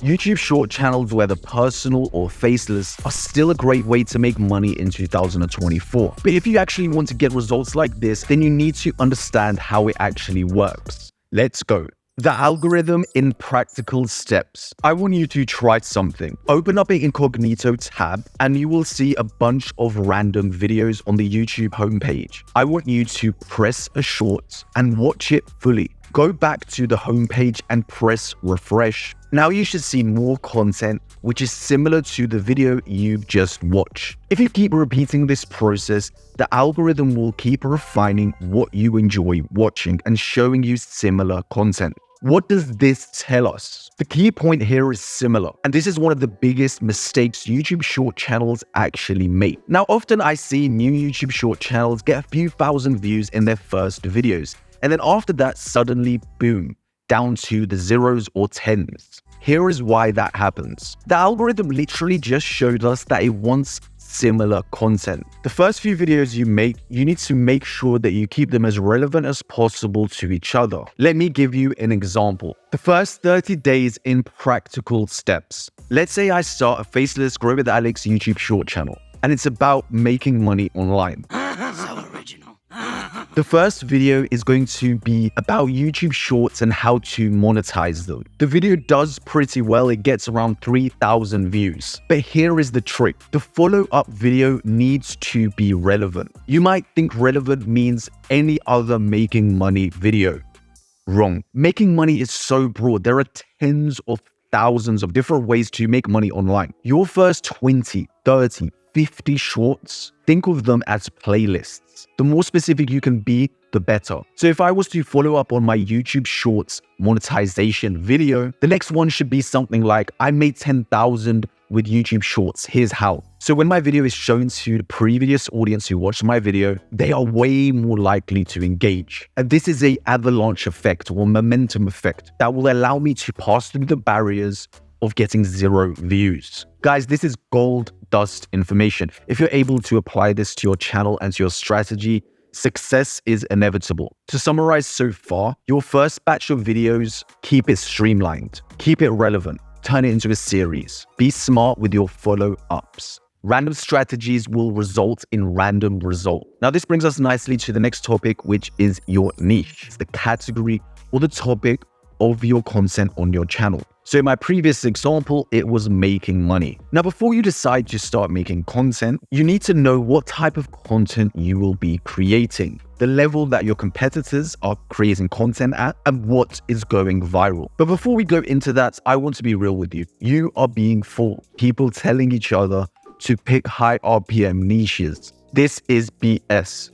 YouTube short channels, whether personal or faceless, are still a great way to make money in 2024. But if you actually want to get results like this, then you need to understand how it actually works. Let's go. The algorithm in practical steps. I want you to try something. Open up an incognito tab and you will see a bunch of random videos on the YouTube homepage. I want you to press a short and watch it fully. Go back to the homepage and press refresh. Now you should see more content which is similar to the video you've just watched. If you keep repeating this process, the algorithm will keep refining what you enjoy watching and showing you similar content. What does this tell us? The key point here is similar, and this is one of the biggest mistakes YouTube short channels actually make. Now, often I see new YouTube short channels get a few thousand views in their first videos, and then after that, suddenly, boom, down to the zeros or tens. Here is why that happens. The algorithm literally just showed us that it wants similar content. The first few videos you make, you need to make sure that you keep them as relevant as possible to each other. Let me give you an example. The first 30 days in practical steps. Let's say I start a faceless Grow with Alex YouTube short channel, and it's about making money online. So original. The first video is going to be about YouTube Shorts and how to monetize them. The video does pretty well. It gets around 3,000 views. But here is the trick. The follow-up video needs to be relevant. You might think relevant means any other making money video. Wrong. Making money is so broad. There are tens of thousands of different ways to make money online. Your first 20, 30, 50 shorts, think of them as playlists. The more specific you can be, the better. So if I was to follow up on my YouTube Shorts monetization video, the next one should be something like, I made 10,000 with YouTube Shorts, here's how. So when my video is shown to the previous audience who watched my video, they are way more likely to engage. And this is an avalanche effect or momentum effect that will allow me to pass through the barriers of getting 0 views. Guys, this is gold dust information. If you're able to apply this to your channel and to your strategy, success is inevitable. To summarize so far, your first batch of videos, keep it streamlined, keep it relevant, turn it into a series. Be smart with your follow-ups. Random strategies will result in random result. Now, this brings us nicely to the next topic, which is your niche. It's the category or the topic of your content on your channel. So in my previous example, it was making money. Now, before you decide to start making content, you need to know what type of content you will be creating, the level that your competitors are creating content at, and what is going viral. But before we go into that, I want to be real with you. You are being fooled. People telling each other to pick high RPM niches. This is BS.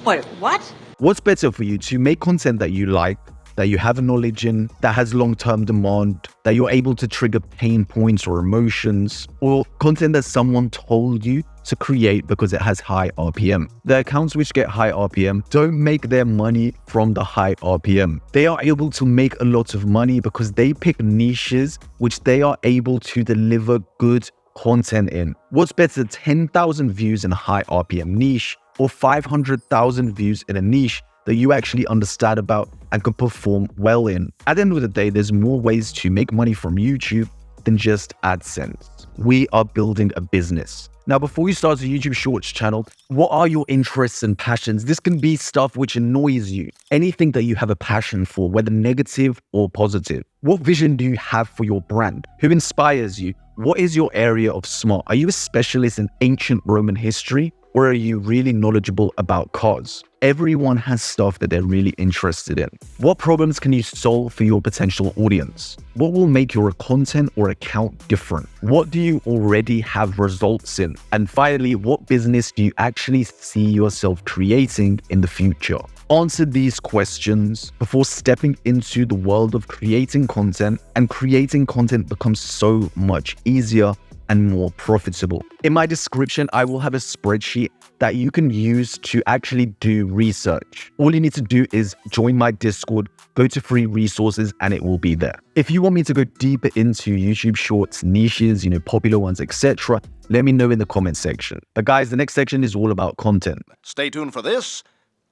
Wait, what? What's better for you, to make content that you like, that you have knowledge in, that has long-term demand, that you're able to trigger pain points or emotions, or content that someone told you to create because it has high RPM? The accounts which get high RPM don't make their money from the high RPM. They are able to make a lot of money because they pick niches which they are able to deliver good content in. What's better, 10,000 views in a high RPM niche or 500,000 views in a niche that you actually understand about and can perform well in? At the end of the day, there's more ways to make money from YouTube than just AdSense. We are building a business. Now, before you start a YouTube Shorts channel, what are your interests and passions? This can be stuff which annoys you, anything that you have a passion for, whether negative or positive. What vision do you have for your brand? Who inspires you? What is your area of smart? Are you a specialist in ancient Roman history, or are you really knowledgeable about cars? Everyone has stuff that they're really interested in. What problems can you solve for your potential audience? What will make your content or account different? What do you already have results in? And finally, what business do you actually see yourself creating in the future? Answer these questions before stepping into the world of creating content, and creating content becomes so much easier and more profitable. In my description, I will have a spreadsheet that you can use to actually do research. All you need to do is join my Discord, go to free resources, and it will be there. If you want me to go deeper into YouTube Shorts, niches, popular ones, etc., let me know in the comment section. But guys, the next section is all about content. Stay tuned for this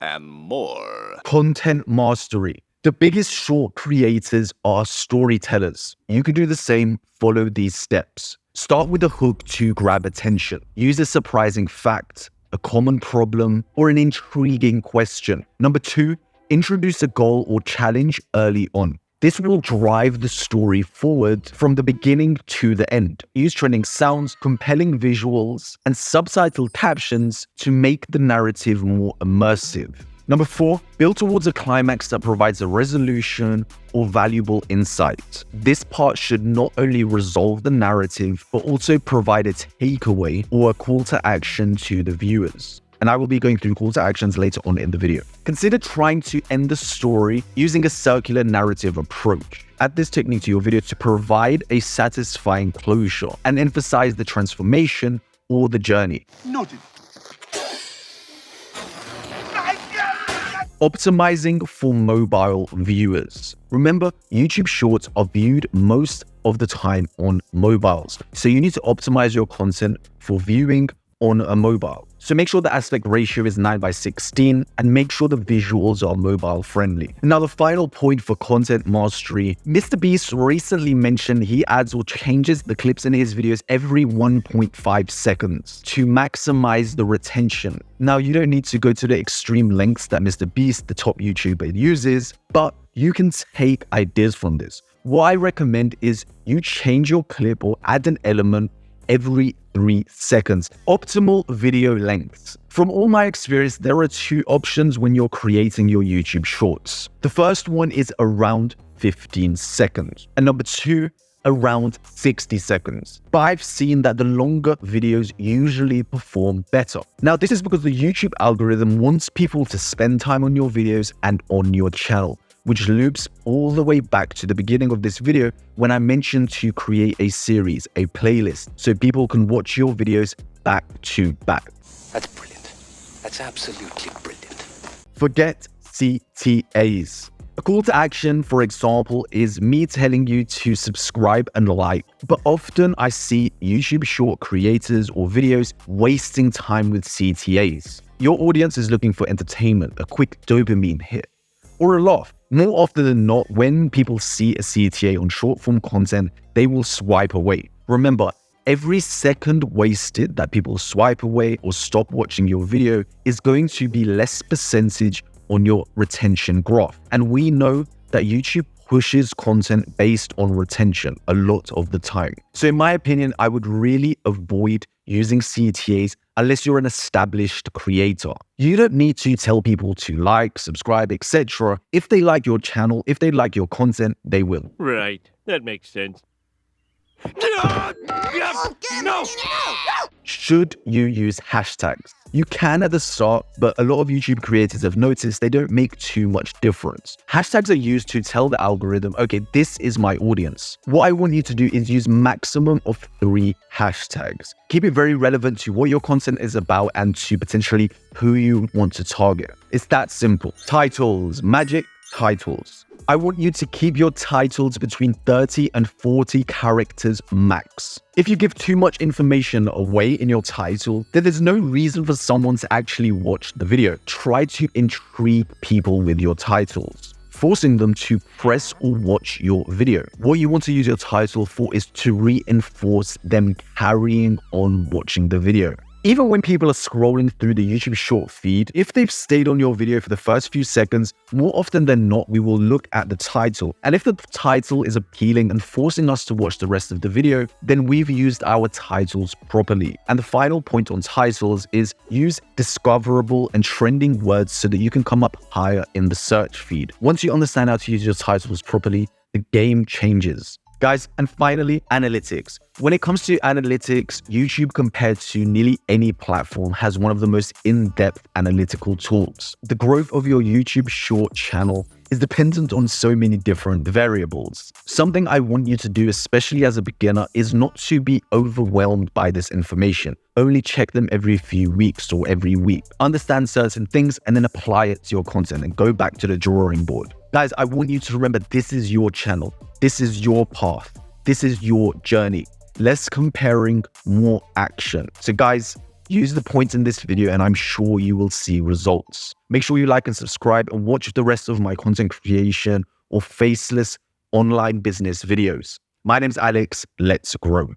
and more. Content mastery. The biggest short creators are storytellers. You can do the same, follow these steps. Start with a hook to grab attention. Use a surprising fact, a common problem, or an intriguing question. Number 2, introduce a goal or challenge early on. This will drive the story forward from the beginning to the end. Use trending sounds, compelling visuals, and subtitled captions to make the narrative more immersive. Number 4, build towards a climax that provides a resolution or valuable insight. This part should not only resolve the narrative, but also provide a takeaway or a call to action to the viewers. And I will be going through call to actions later on in the video. Consider trying to end the story using a circular narrative approach. Add this technique to your video to provide a satisfying closure and emphasize the transformation or the journey. Noted. Optimizing for mobile viewers. Remember, YouTube Shorts are viewed most of the time on mobiles. So you need to optimize your content for viewing on a mobile. So make sure the aspect ratio is 9:16 and make sure the visuals are mobile friendly. Now, the final point for content mastery. MrBeast recently mentioned he adds or changes the clips in his videos every 1.5 seconds to maximize the retention. Now, you don't need to go to the extreme lengths that MrBeast, the top YouTuber, uses, but you can take ideas from this. What I recommend is you change your clip or add an element every 3 seconds. Optimal video lengths. From all my experience, there are 2 options when you're creating your YouTube Shorts. The first one is around 15 seconds. And number 2, around 60 seconds. But I've seen that the longer videos usually perform better. Now, this is because the YouTube algorithm wants people to spend time on your videos and on your channel, which loops all the way back to the beginning of this video when I mentioned to create a series, a playlist, so people can watch your videos back to back. That's brilliant. That's absolutely brilliant. Forget CTA'S. A call to action, for example, is me telling you to subscribe and like, but often I see YouTube short creators or videos wasting time with CTA'S. Your audience is looking for entertainment, a quick dopamine hit, or a laugh. More often than not, when people see a CTA on short form content, they will swipe away. Remember, every second wasted that people swipe away or stop watching your video is going to be less percentage on your retention graph. And we know that YouTube pushes content based on retention a lot of the time. So in my opinion, I would really avoid using CTA'S unless you're an established creator. You don't need to tell people to like, subscribe, etc. If they like your channel, if they like your content, they will. Right, that makes sense. No! Should you use hashtags? You can at the start, but a lot of YouTube creators have noticed they don't make too much difference. Hashtags are used to tell the algorithm, okay, this is my audience. What I want you to do is use maximum of 3 hashtags. Keep it very relevant to what your content is about and to potentially who you want to target. It's that simple. Titles, magic titles. I want you to keep your titles between 30 and 40 characters max. If you give too much information away in your title, then there's no reason for someone to actually watch the video. Try to intrigue people with your titles, forcing them to press or watch your video. What you want to use your title for is to reinforce them carrying on watching the video. Even when people are scrolling through the YouTube short feed, if they've stayed on your video for the first few seconds, more often than not, we will look at the title. And if the title is appealing and forcing us to watch the rest of the video, then we've used our titles properly. And the final point on titles is use discoverable and trending words so that you can come up higher in the search feed. Once you understand how to use your titles properly, the game changes. Guys, and finally, analytics. When it comes to analytics, YouTube, compared to nearly any platform, has one of the most in-depth analytical tools. The growth of your YouTube short channel is dependent on so many different variables. Something I want you to do, especially as a beginner, is not to be overwhelmed by this information. Only check them every few weeks or every week. Understand certain things and then apply it to your content and go back to the drawing board. Guys, I want you to remember this is your channel. This is your path. This is your journey. Less comparing, more action. So guys, Use the points in this video and I'm sure you will see results. Make sure you like and subscribe and watch the rest of my content creation or faceless online business videos. My name's Alex. Let's grow.